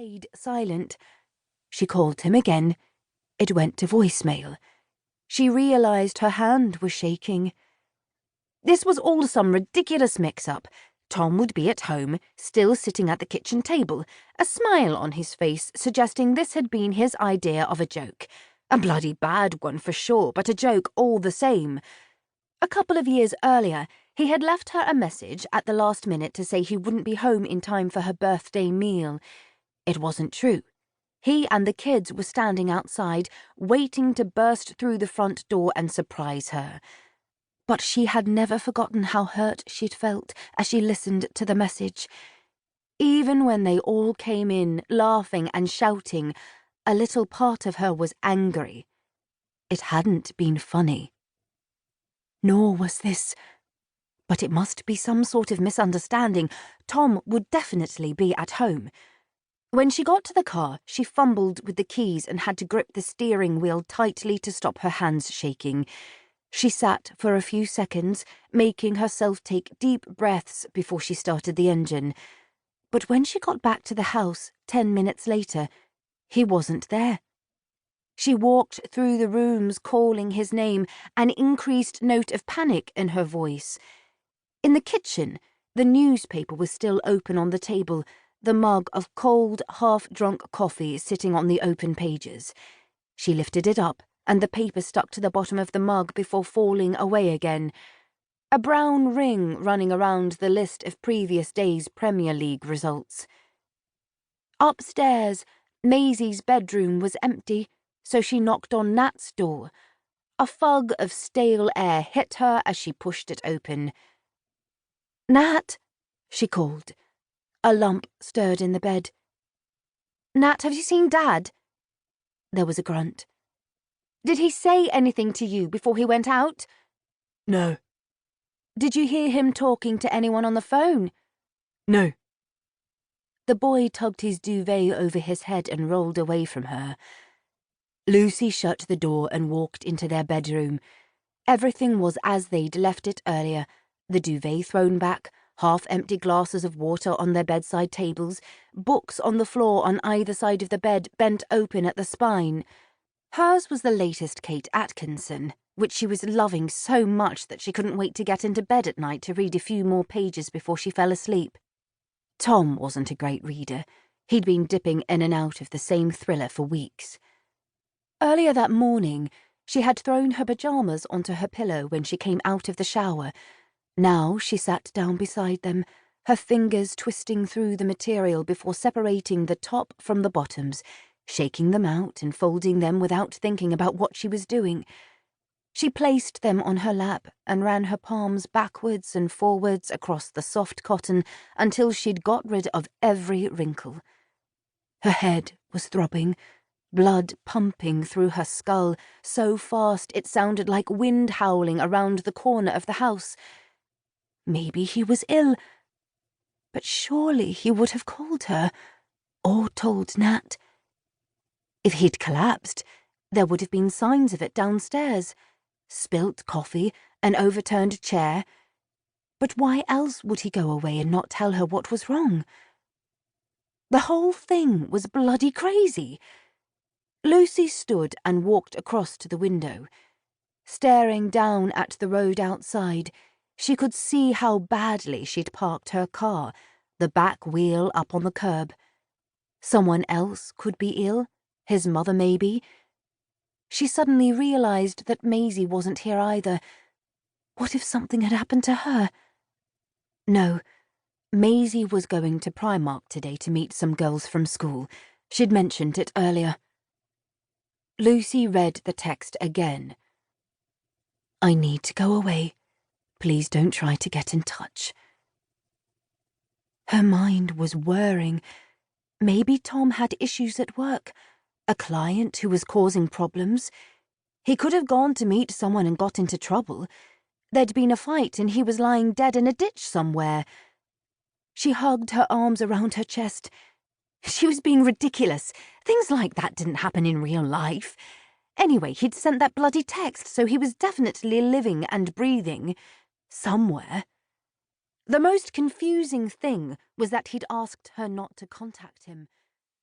stayed silent. She called him again. It went to voicemail. She realized her hand was shaking. This was all some ridiculous mix-up. Tom would be at home, still sitting at the kitchen table, a smile on his face suggesting this had been his idea of a joke. A bloody bad one for sure, but a joke all the same. A couple of years earlier, he had left her a message at the last minute to say he wouldn't be home in time for her birthday meal. It wasn't true. He and the kids were standing outside, waiting to burst through the front door and surprise her. But she had never forgotten how hurt she'd felt as she listened to the message. Even when they all came in, laughing and shouting, a little part of her was angry. It hadn't been funny. Nor was this. But it must be some sort of misunderstanding. Tom would definitely be at home. When she got to the car, she fumbled with the keys and had to grip the steering wheel tightly to stop her hands shaking. She sat for a few seconds, making herself take deep breaths before she started the engine. But when she got back to the house 10 minutes later, he wasn't there. She walked through the rooms calling his name, an increased note of panic in her voice. In the kitchen, the newspaper was still open on the table, the mug of cold, half-drunk coffee sitting on the open pages. She lifted it up, and the paper stuck to the bottom of the mug before falling away again. A brown ring running around the list of previous days' Premier League results. Upstairs, Maisie's bedroom was empty, so she knocked on Nat's door. A fug of stale air hit her as she pushed it open. "Nat," she called. A lump stirred in the bed. "Nat, have you seen Dad?" There was a grunt. "Did he say anything to you before he went out?" "No." "Did you hear him talking to anyone on the phone?" "No." The boy tugged his duvet over his head and rolled away from her. Lucy shut the door and walked into their bedroom. Everything was as they'd left it earlier, the duvet thrown back, half-empty glasses of water on their bedside tables, books on the floor on either side of the bed bent open at the spine. Hers was the latest Kate Atkinson, which she was loving so much that she couldn't wait to get into bed at night to read a few more pages before she fell asleep. Tom wasn't a great reader. He'd been dipping in and out of the same thriller for weeks. Earlier that morning, she had thrown her pajamas onto her pillow when she came out of the shower. Now she sat down beside them, her fingers twisting through the material before separating the top from the bottoms, shaking them out and folding them without thinking about what she was doing. She placed them on her lap and ran her palms backwards and forwards across the soft cotton until she'd got rid of every wrinkle. Her head was throbbing, blood pumping through her skull, so fast it sounded like wind howling around the corner of the house. Maybe he was ill, but surely he would have called her, or told Nat. If he'd collapsed, there would have been signs of it downstairs. Spilt coffee, an overturned chair. But why else would he go away and not tell her what was wrong? The whole thing was bloody crazy. Lucy stood and walked across to the window. Staring down at the road outside, she could see how badly she'd parked her car, the back wheel up on the curb. Someone else could be ill, his mother maybe. She suddenly realized that Maisie wasn't here either. What if something had happened to her? No, Maisie was going to Primark today to meet some girls from school. She'd mentioned it earlier. Lucy read the text again. "I need to go away. Please don't try to get in touch." Her mind was whirring. Maybe Tom had issues at work. A client who was causing problems. He could have gone to meet someone and got into trouble. There'd been a fight and he was lying dead in a ditch somewhere. She hugged her arms around her chest. She was being ridiculous. Things like that didn't happen in real life. Anyway, he'd sent that bloody text, so he was definitely living and breathing. Somewhere. The most confusing thing was that he'd asked her not to contact him.